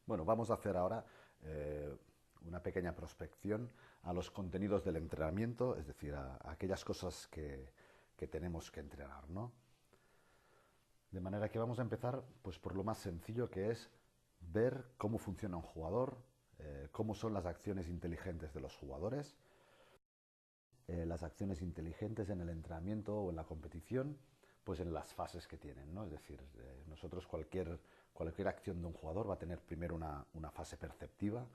Bueno, vamos a hacer ahora una pequeña prospección a los contenidos del entrenamiento, es decir, a aquellas cosas que tenemos que entrenar, ¿no? De manera que vamos a empezar pues, por lo más sencillo, que es ver cómo funciona un jugador, cómo son las acciones inteligentes de los jugadores, las acciones inteligentes en el entrenamiento o en la competición, pues en las fases que tienen, ¿no? Es decir, nosotros cualquier acción de un jugador va a tener primero una fase perceptiva,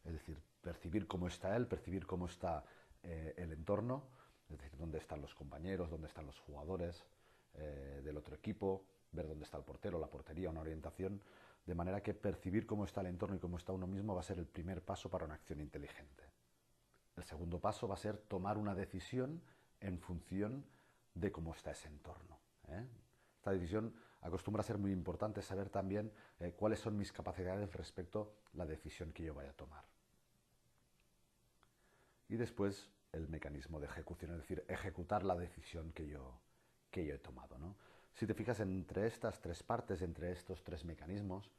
es decir, percibir cómo está él, percibir cómo está el entorno, es decir, dónde están los compañeros, dónde están los jugadores del otro equipo, ver dónde está el portero, la portería, una orientación, de manera que percibir cómo está el entorno y cómo está uno mismo va a ser el primer paso para una acción inteligente. El segundo paso va a ser tomar una decisión en función de cómo está ese entorno, ¿eh? Esta decisión acostumbra a ser muy importante, saber también cuáles son mis capacidades respecto a la decisión que yo vaya a tomar. Y después el mecanismo de ejecución, es decir, ejecutar la decisión que yo he tomado, ¿no? Si te fijas, entre estas tres partes, entre estos tres mecanismos,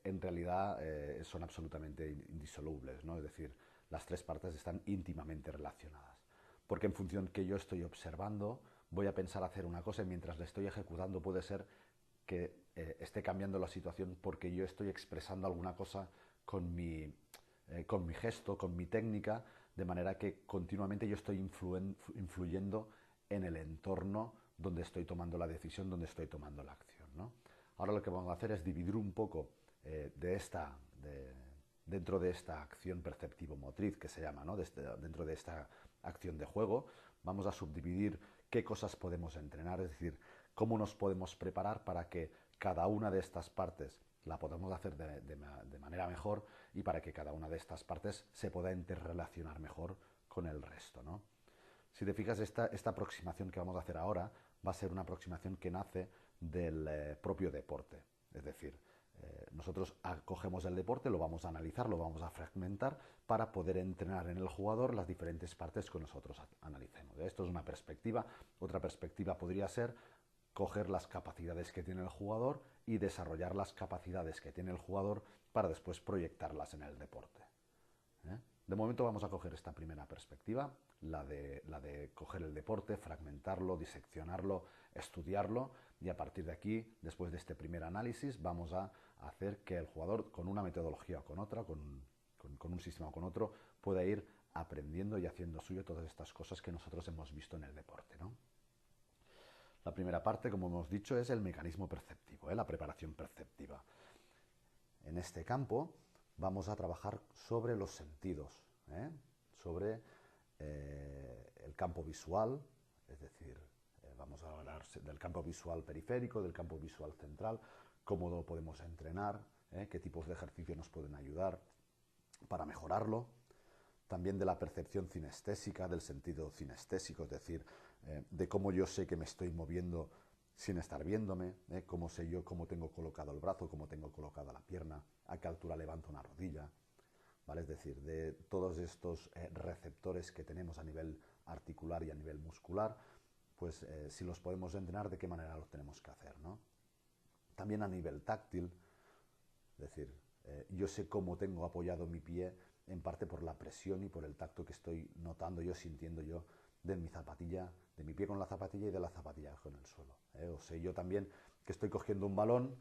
en realidad son absolutamente indisolubles, ¿no? Es decir, las tres partes están íntimamente relacionadas. Porque en función que yo estoy observando, voy a pensar hacer una cosa y mientras la estoy ejecutando puede ser que esté cambiando la situación porque yo estoy expresando alguna cosa con mi gesto, con mi técnica, de manera que continuamente yo estoy influyendo en el entorno donde estoy tomando la decisión, donde estoy tomando la acción, ¿no? Ahora lo que vamos a hacer es dividir un poco dentro de esta acción perceptivo-motriz que se llama, ¿no? Dentro de esta acción de juego, vamos a subdividir qué cosas podemos entrenar, es decir, cómo nos podemos preparar para que cada una de estas partes la podamos hacer de manera mejor y para que cada una de estas partes se pueda interrelacionar mejor con el resto, ¿no? Si te fijas, esta aproximación que vamos a hacer ahora va a ser una aproximación que nace del propio deporte. Es decir, nosotros cogemos el deporte, lo vamos a analizar, lo vamos a fragmentar para poder entrenar en el jugador las diferentes partes que nosotros analicemos. Esto es una perspectiva. Otra perspectiva podría ser coger las capacidades que tiene el jugador y desarrollar las capacidades que tiene el jugador para después proyectarlas en el deporte. De momento vamos a coger esta primera perspectiva, la de coger el deporte, fragmentarlo, diseccionarlo, estudiarlo y a partir de aquí, después de este primer análisis, vamos a hacer que el jugador con una metodología o con otra, con un sistema o con otro, pueda ir aprendiendo y haciendo suyo todas estas cosas que nosotros hemos visto en el deporte, ¿no? La primera parte, como hemos dicho, es el mecanismo perceptivo, la preparación perceptiva. En este campo vamos a trabajar sobre los sentidos, sobre el campo visual, es decir, vamos a hablar del campo visual periférico, del campo visual central, cómo lo podemos entrenar, qué tipos de ejercicios nos pueden ayudar para mejorarlo. También de la percepción cinestésica, del sentido cinestésico, es decir, de cómo yo sé que me estoy moviendo sin estar viéndome, cómo sé yo cómo tengo colocado el brazo, cómo tengo colocada la pierna, a qué altura levanto una rodilla, ¿vale? Es decir, de todos estos receptores que tenemos a nivel articular y a nivel muscular, pues si los podemos entrenar, de qué manera los tenemos que hacer, ¿no? También a nivel táctil, es decir, yo sé cómo tengo apoyado mi pie en parte por la presión y por el tacto que estoy notando yo, sintiendo yo de mi zapatilla, de mi pie con la zapatilla y de la zapatilla con el suelo. O sé yo también que estoy cogiendo un balón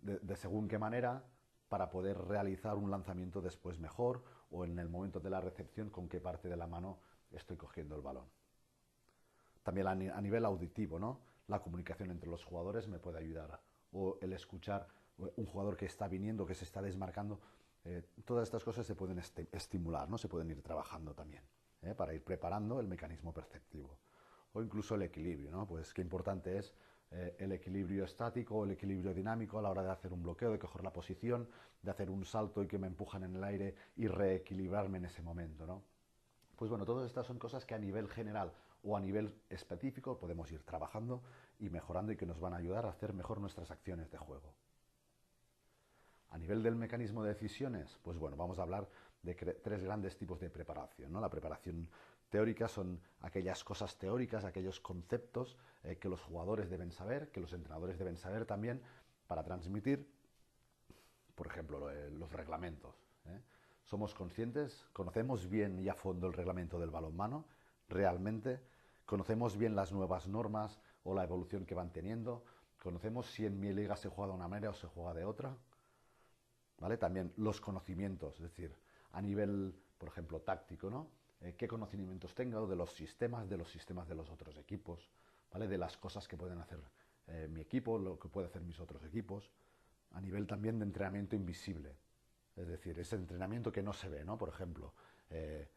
de según qué manera para poder realizar un lanzamiento después mejor o en el momento de la recepción con qué parte de la mano estoy cogiendo el balón. También a nivel auditivo, ¿no? La comunicación entre los jugadores me puede ayudar o el escuchar un jugador que está viniendo, que se está desmarcando. Todas estas cosas se pueden estimular, ¿no? Se pueden ir trabajando también para ir preparando el mecanismo perceptivo. O incluso el equilibrio, ¿no? Pues qué importante es el equilibrio estático o el equilibrio dinámico a la hora de hacer un bloqueo, de coger la posición, de hacer un salto y que me empujan en el aire y reequilibrarme en ese momento, ¿no? Pues bueno, todas estas son cosas que a nivel general o a nivel específico podemos ir trabajando y mejorando y que nos van a ayudar a hacer mejor nuestras acciones de juego. A nivel del mecanismo de decisiones, pues bueno, vamos a hablar de tres grandes tipos de preparación, ¿no? La preparación teórica son aquellas cosas teóricas, aquellos conceptos que los jugadores deben saber, que los entrenadores deben saber también para transmitir, por ejemplo, ejemplo, los reglamentos. ¿Eh? ¿Somos conscientes? ¿Conocemos bien y a fondo el reglamento del balonmano? ¿Realmente? ¿Conocemos bien las nuevas normas o la evolución que van teniendo? ¿Conocemos si en mi liga se juega de una manera o se juega de otra? ¿Vale? También los conocimientos, es decir, a nivel, por ejemplo, táctico, ¿no? ¿Qué conocimientos tengo de los sistemas, de los otros equipos, ¿vale? De las cosas que pueden hacer mi equipo, lo que pueden hacer mis otros equipos, a nivel también de entrenamiento invisible, es decir, ese entrenamiento que no se ve, ¿no? Por ejemplo, eh,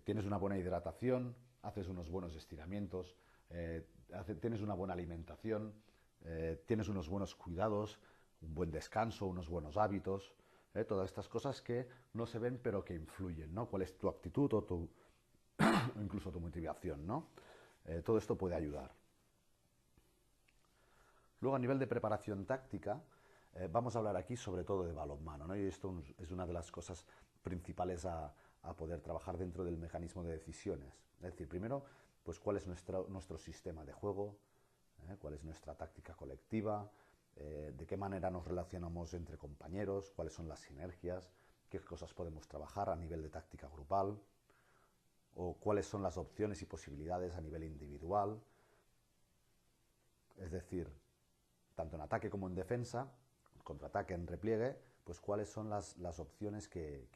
tienes una buena hidratación, haces unos buenos estiramientos, tienes una buena alimentación, tienes unos buenos cuidados, un buen descanso, unos buenos hábitos, todas estas cosas que no se ven pero que influyen, ¿no? ¿Cuál es tu actitud o incluso tu motivación, ¿no? Todo esto puede ayudar. Luego, a nivel de preparación táctica, vamos a hablar aquí sobre todo de balonmano, ¿no? Y esto es una de las cosas principales a poder trabajar dentro del mecanismo de decisiones. Es decir, primero, pues cuál es nuestro sistema de juego, cuál es nuestra táctica colectiva, de qué manera nos relacionamos entre compañeros, cuáles son las sinergias, qué cosas podemos trabajar a nivel de táctica grupal, o cuáles son las opciones y posibilidades a nivel individual. Es decir, tanto en ataque como en defensa, contraataque, en repliegue, pues cuáles son las opciones que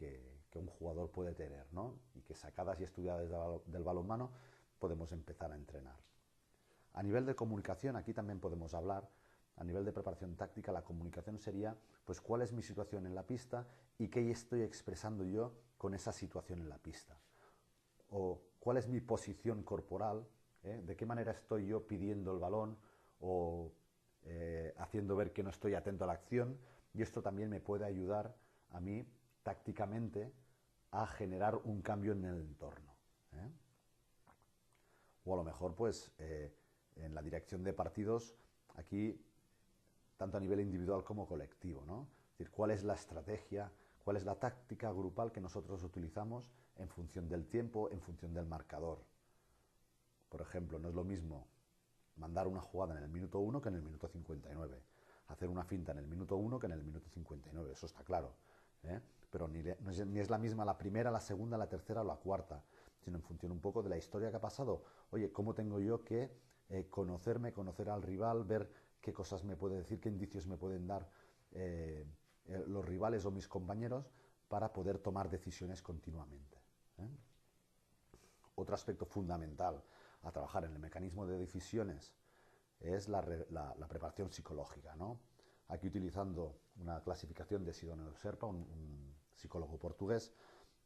un jugador puede tener, ¿no? Y que sacadas y estudiadas del balonmano podemos empezar a entrenar. A nivel de comunicación, aquí también podemos hablar, a nivel de preparación táctica, la comunicación sería, pues cuál es mi situación en la pista y qué estoy expresando yo con esa situación en la pista. O cuál es mi posición corporal, de qué manera estoy yo pidiendo el balón o haciendo ver que no estoy atento a la acción, y esto también me puede ayudar a mí tácticamente a generar un cambio en el entorno. ¿Eh? O a lo mejor pues en la dirección de partidos aquí tanto a nivel individual como colectivo, ¿no? Es decir, cuál es la estrategia, cuál es la táctica grupal que nosotros utilizamos en función del tiempo, en función del marcador. Por ejemplo, no es lo mismo mandar una jugada en el minuto 1 que en el minuto 59. Hacer una finta en el minuto 1 que en el minuto 59, eso está claro. ¿Eh? Pero ni es la misma la primera, la segunda, la tercera o la cuarta, sino en función un poco de la historia que ha pasado. Oye, ¿cómo tengo yo que conocerme, conocer al rival, ver qué cosas me puede decir, qué indicios me pueden dar los rivales o mis compañeros para poder tomar decisiones continuamente? ¿Eh? Otro aspecto fundamental a trabajar en el mecanismo de decisiones es la preparación psicológica, ¿no? Aquí, utilizando una clasificación de Sidonio Serpa, un psicólogo portugués,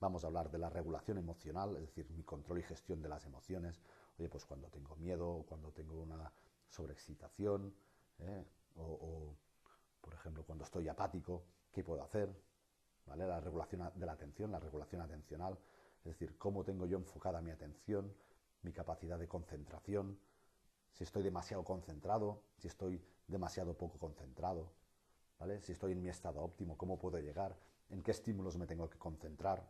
vamos a hablar de la regulación emocional, es decir, mi control y gestión de las emociones. Oye, pues cuando tengo miedo, cuando tengo una sobreexcitación, por ejemplo, cuando estoy apático, ¿qué puedo hacer? ¿Vale? La regulación de la atención, la regulación atencional, es decir, cómo tengo yo enfocada mi atención, mi capacidad de concentración, si estoy demasiado concentrado, si estoy demasiado poco concentrado, ¿vale? Si estoy en mi estado óptimo, cómo puedo llegar, en qué estímulos me tengo que concentrar,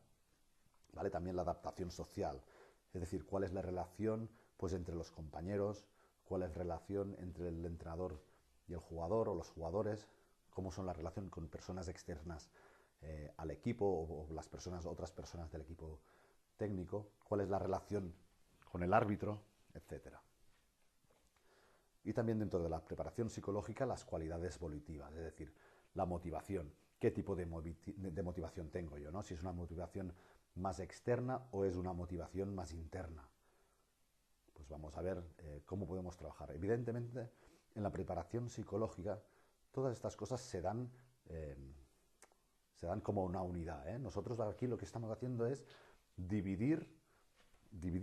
¿vale? También la adaptación social, es decir, cuál es la relación pues entre los compañeros, cuál es la relación entre el entrenador y el jugador o los jugadores, cómo son la relación con personas externas al equipo o las otras personas del equipo técnico, cuál es la relación con el árbitro, etcétera. Y también dentro de la preparación psicológica, las cualidades volitivas, es decir, la motivación. ¿Qué tipo de motivación tengo yo? ¿No? Si es una motivación más externa o es una motivación más interna. Pues vamos a ver cómo podemos trabajar. Evidentemente, en la preparación psicológica, todas estas cosas se dan como una unidad. Nosotros aquí lo que estamos haciendo es dividir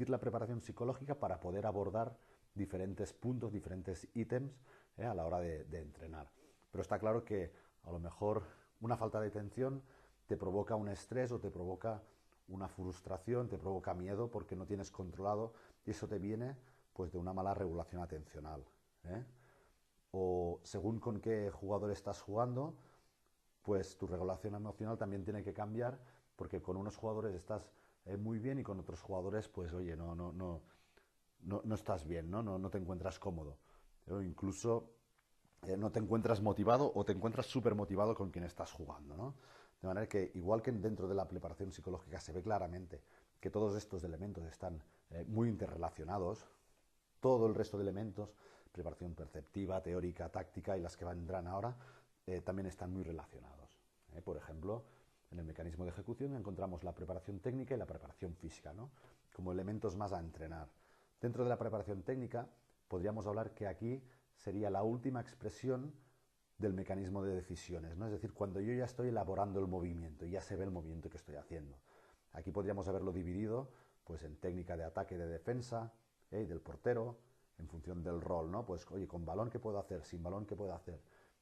la preparación psicológica para poder abordar diferentes puntos, diferentes ítems a la hora de entrenar. Pero está claro que a lo mejor una falta de atención te provoca un estrés o te provoca una frustración, te provoca miedo porque no tienes controlado, y eso te viene pues de una mala regulación atencional. O según con qué jugador estás jugando, pues tu regulación emocional también tiene que cambiar, porque con unos jugadores estás muy bien y con otros jugadores pues oye, no estás bien, no te encuentras cómodo. Pero incluso no te encuentras motivado o te encuentras súper motivado con quien estás jugando, ¿no? De manera que, igual que dentro de la preparación psicológica se ve claramente que todos estos elementos están muy interrelacionados, todo el resto de elementos, preparación perceptiva, teórica, táctica y las que vendrán ahora, también están muy relacionados. Por ejemplo, en el mecanismo de ejecución encontramos la preparación técnica y la preparación física, ¿no? Como elementos más a entrenar. Dentro de la preparación técnica podríamos hablar que aquí sería la última expresión del mecanismo de decisiones, ¿no? Es decir, cuando yo ya estoy elaborando el movimiento y ya se ve el movimiento que estoy haciendo. Aquí podríamos haberlo dividido pues, en técnica de ataque y de defensa, del portero, en función del rol, ¿no? Pues, oye, con balón, ¿qué puedo hacer? Sin balón, ¿qué puedo hacer?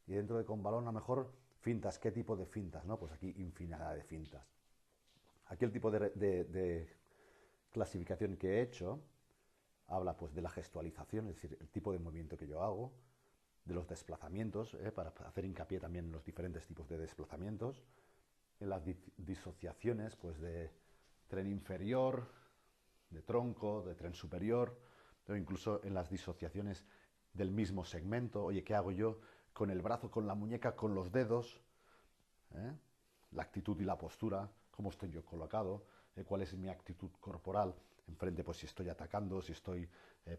Y dentro de con balón, a lo mejor, fintas, ¿qué tipo de fintas? ¿No? Pues aquí infinidad de fintas. Aquí el tipo de clasificación que he hecho habla pues de la gestualización, es decir, el tipo de movimiento que yo hago, de los desplazamientos, para hacer hincapié también en los diferentes tipos de desplazamientos, en las disociaciones pues de tren inferior, de tronco, de tren superior, o incluso en las disociaciones del mismo segmento. Oye, ¿qué hago yo con el brazo, con la muñeca, con los dedos? ¿Eh? La actitud y la postura, cómo estoy yo colocado, cuál es mi actitud corporal enfrente, pues si estoy atacando, si estoy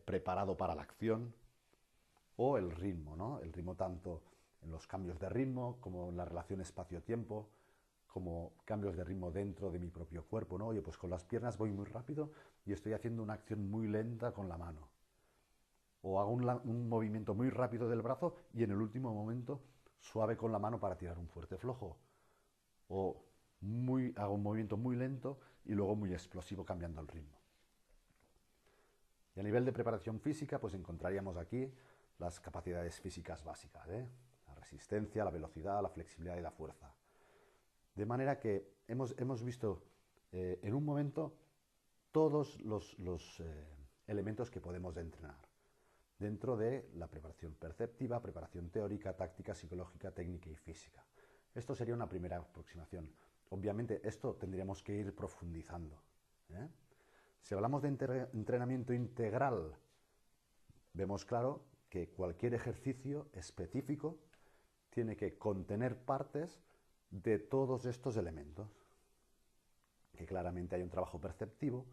preparado para la acción, o el ritmo, ¿no? El ritmo tanto en los cambios de ritmo como en la relación espacio-tiempo, como cambios de ritmo dentro de mi propio cuerpo, ¿no? Oye, pues con las piernas voy muy rápido y estoy haciendo una acción muy lenta con la mano. O hago un movimiento muy rápido del brazo y en el último momento suave con la mano para tirar un fuerte flojo. O hago un movimiento muy lento y luego muy explosivo cambiando el ritmo. Y a nivel de preparación física, pues encontraríamos aquí las capacidades físicas básicas, la resistencia, la velocidad, la flexibilidad y la fuerza. De manera que hemos visto en un momento todos los elementos que podemos entrenar dentro de la preparación perceptiva, preparación teórica, táctica, psicológica, técnica y física. Esto sería una primera aproximación. Obviamente esto tendríamos que ir profundizando. Si hablamos de entrenamiento integral, vemos claro que cualquier ejercicio específico tiene que contener partes de todos estos elementos. Que claramente hay un trabajo perceptivo,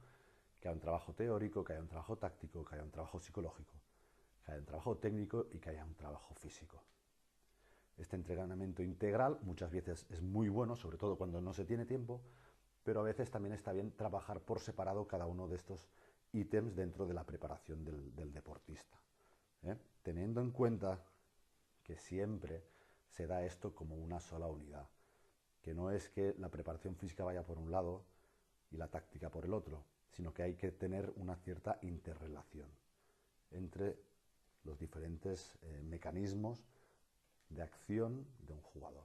que hay un trabajo teórico, que hay un trabajo táctico, que hay un trabajo psicológico, que hay un trabajo técnico y que haya un trabajo físico. Este entrenamiento integral muchas veces es muy bueno, sobre todo cuando no se tiene tiempo, pero a veces también está bien trabajar por separado cada uno de estos ítems dentro de la preparación del deportista. Teniendo en cuenta que siempre se da esto como una sola unidad, que no es que la preparación física vaya por un lado y la táctica por el otro, sino que hay que tener una cierta interrelación entre los diferentes mecanismos de acción de un jugador.